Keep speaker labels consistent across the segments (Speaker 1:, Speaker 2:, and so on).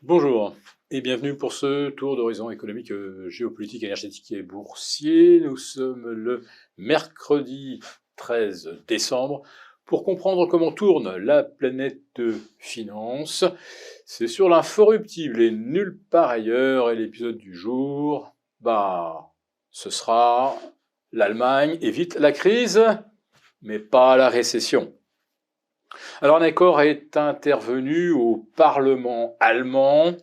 Speaker 1: Bonjour et bienvenue pour ce tour d'horizon économique, géopolitique, énergétique et boursier. Nous sommes le mercredi 13 décembre pour comprendre comment tourne la planète finance. C'est sur l'inforruptible et nulle part ailleurs. Et l'épisode du jour, ce sera l'Allemagne évite la crise, mais pas la récession. Alors un accord est intervenu au Parlement allemand.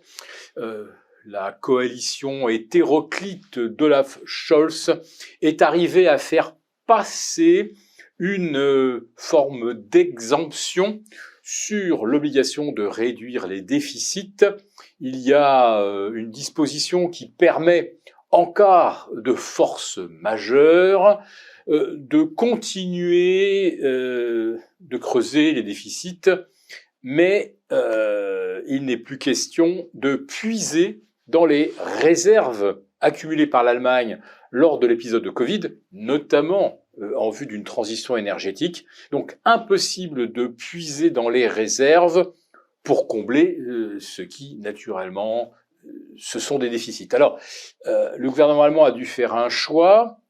Speaker 1: La coalition hétéroclite d'Olaf Scholz est arrivée à faire passer une forme d'exemption sur l'obligation de réduire les déficits. Il y a une disposition qui permet, en cas de force majeure, de continuer de creuser les déficits, mais il n'est plus question de puiser dans les réserves accumulées par l'Allemagne lors de l'épisode de Covid, notamment en vue d'une transition énergétique. Donc impossible de puiser dans les réserves pour combler ce qui, naturellement, ce sont des déficits. Alors, le gouvernement allemand a dû faire un choix,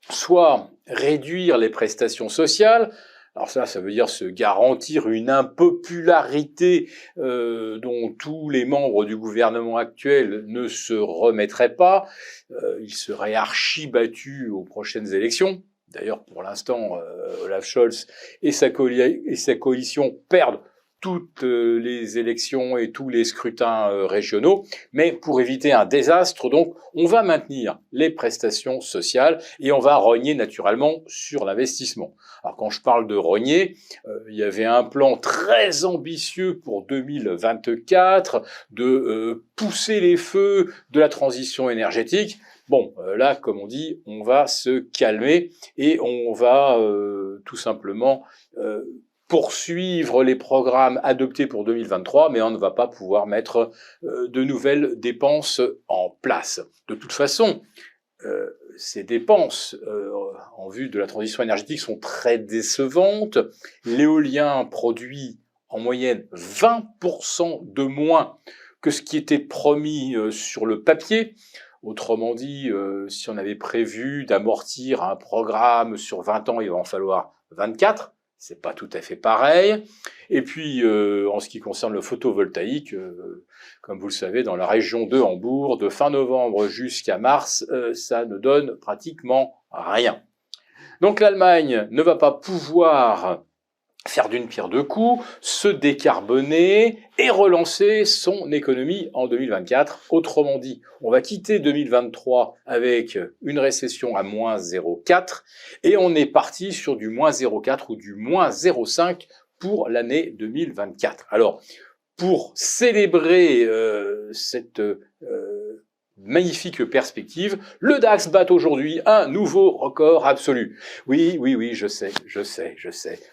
Speaker 1: soit réduire les prestations sociales. Alors ça veut dire se garantir une impopularité dont tous les membres du gouvernement actuel ne se remettraient pas. Ils seraient archi-battus aux prochaines élections. D'ailleurs, pour l'instant, Olaf Scholz et sa coalition perdent toutes les élections et tous les scrutins régionaux. Mais pour éviter un désastre, donc, on va maintenir les prestations sociales et on va rogner naturellement sur l'investissement. Alors quand je parle de rogner, il y avait un plan très ambitieux pour 2024 de pousser les feux de la transition énergétique. Bon, là, comme on dit, on va se calmer et on va tout simplement poursuivre les programmes adoptés pour 2023, mais on ne va pas pouvoir mettre de nouvelles dépenses en place. De toute façon, ces dépenses en vue de la transition énergétique sont très décevantes. L'éolien produit en moyenne 20% de moins que ce qui était promis sur le papier. Autrement dit, si on avait prévu d'amortir un programme sur 20 ans, il va en falloir 24. C'est pas tout à fait pareil. Et puis, en ce qui concerne le photovoltaïque, comme vous le savez, dans la région de Hambourg, de fin novembre jusqu'à mars, ça ne donne pratiquement rien. Donc l'Allemagne ne va pas pouvoir faire d'une pierre deux coups, se décarboner et relancer son économie en 2024. Autrement dit, on va quitter 2023 avec une récession à moins 0,4 et on est parti sur du moins 0,4 ou du moins 0,5 pour l'année 2024. Alors, pour célébrer cette magnifique perspective, le DAX bat aujourd'hui un nouveau record absolu. Oui, je sais.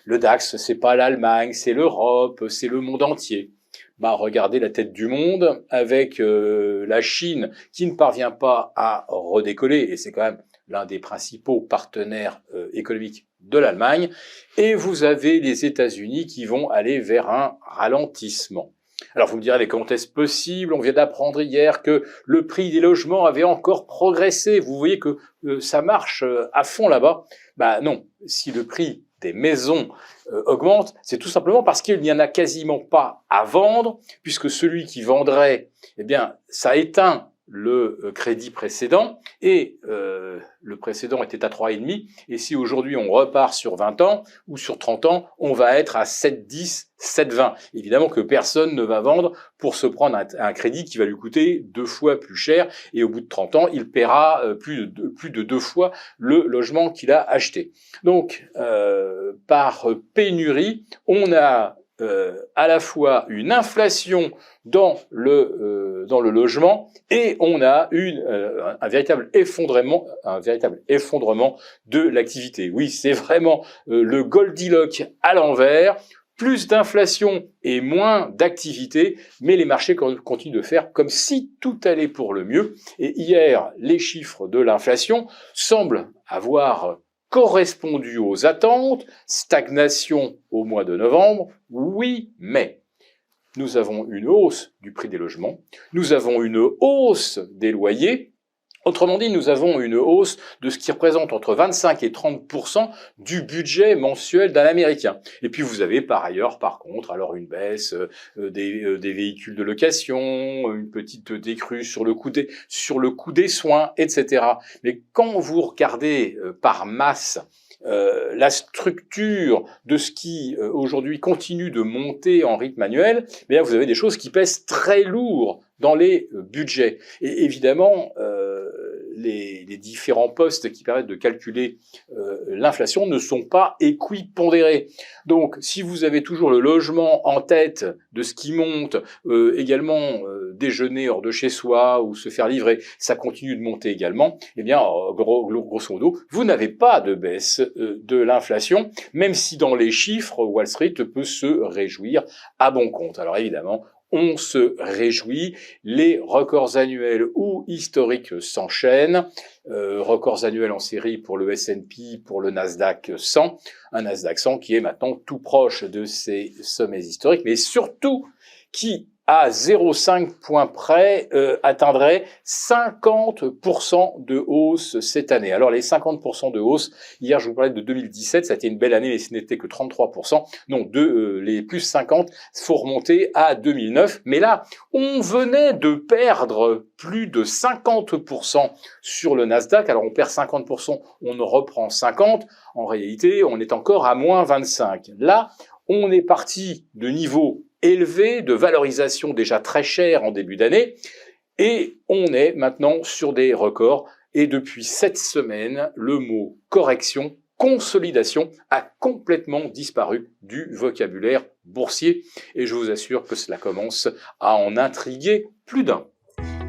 Speaker 1: Le DAX, c'est pas l'Allemagne, c'est l'Europe, c'est le monde entier. Regardez la tête du monde avec la Chine qui ne parvient pas à redécoller, et c'est quand même l'un des principaux partenaires économiques de l'Allemagne, et vous avez les États-Unis qui vont aller vers un ralentissement. Alors vous me direz, mais comment est-ce possible? On vient d'apprendre hier que le prix des logements avait encore progressé. Vous voyez que ça marche à fond là-bas. Non, si le prix des maisons augmente, c'est tout simplement parce qu'il n'y en a quasiment pas à vendre, puisque celui qui vendrait, ça éteint le crédit précédent, et le précédent était à 3,5, et si aujourd'hui on repart sur 20 ans, ou sur 30 ans, on va être à 7,10, 7,20. Évidemment que personne ne va vendre pour se prendre un crédit qui va lui coûter 2 fois plus cher, et au bout de 30 ans, il paiera plus de 2 fois le logement qu'il a acheté. Donc, par pénurie, on a à la fois une inflation dans le logement et on a un véritable effondrement de l'activité. Oui, c'est vraiment le Goldilocks à l'envers. Plus d'inflation et moins d'activité, mais les marchés continuent de faire comme si tout allait pour le mieux. Et hier, les chiffres de l'inflation semblent avoir correspondu aux attentes, stagnation au mois de novembre, oui, mais nous avons une hausse du prix des logements, nous avons une hausse des loyers. Autrement dit, nous avons une hausse de ce qui représente entre 25 et 30% du budget mensuel d'un Américain. Et puis vous avez par ailleurs, par contre, alors une baisse des véhicules de location, une petite décrue sur le coût des soins, etc. Mais quand vous regardez par masse la structure de ce qui aujourd'hui continue de monter en rythme annuel, eh bien vous avez des choses qui pèsent très lourd dans les budgets. Et évidemment, les différents postes qui permettent de calculer l'inflation ne sont pas équipondérés. Donc, si vous avez toujours le logement en tête de ce qui monte, également déjeuner hors de chez soi ou se faire livrer, ça continue de monter également, eh bien, grosso modo, vous n'avez pas de baisse de l'inflation, même si dans les chiffres, Wall Street peut se réjouir à bon compte. Alors évidemment, on se réjouit, les records annuels ou historiques s'enchaînent, records annuels en série pour le S&P, pour le Nasdaq 100, un Nasdaq 100 qui est maintenant tout proche de ses sommets historiques, mais surtout qui, à 0,5 points près, atteindrait 50% de hausse cette année. Alors les 50% de hausse, hier je vous parlais de 2017, ça a été une belle année, mais ce n'était que 33%. Non, les plus 50, faut remonter à 2009. Mais là, on venait de perdre plus de 50% sur le Nasdaq. Alors on perd 50%, on en reprend 50%. En réalité, on est encore à moins 25%. Là, on est parti de niveaux élevés, de valorisation déjà très chère en début d'année, et on est maintenant sur des records. Et depuis cette semaine, le mot correction, consolidation a complètement disparu du vocabulaire boursier, et je vous assure que cela commence à en intriguer plus d'un.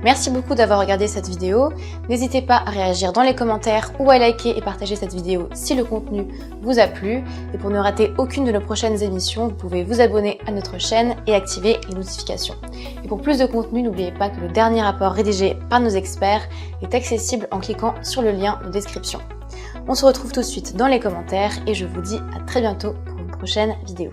Speaker 2: Merci beaucoup d'avoir regardé cette vidéo. N'hésitez pas à réagir dans les commentaires ou à liker et partager cette vidéo si le contenu vous a plu. Et pour ne rater aucune de nos prochaines émissions, vous pouvez vous abonner à notre chaîne et activer les notifications. Et pour plus de contenu, n'oubliez pas que le dernier rapport rédigé par nos experts est accessible en cliquant sur le lien de description. On se retrouve tout de suite dans les commentaires et je vous dis à très bientôt pour une prochaine vidéo.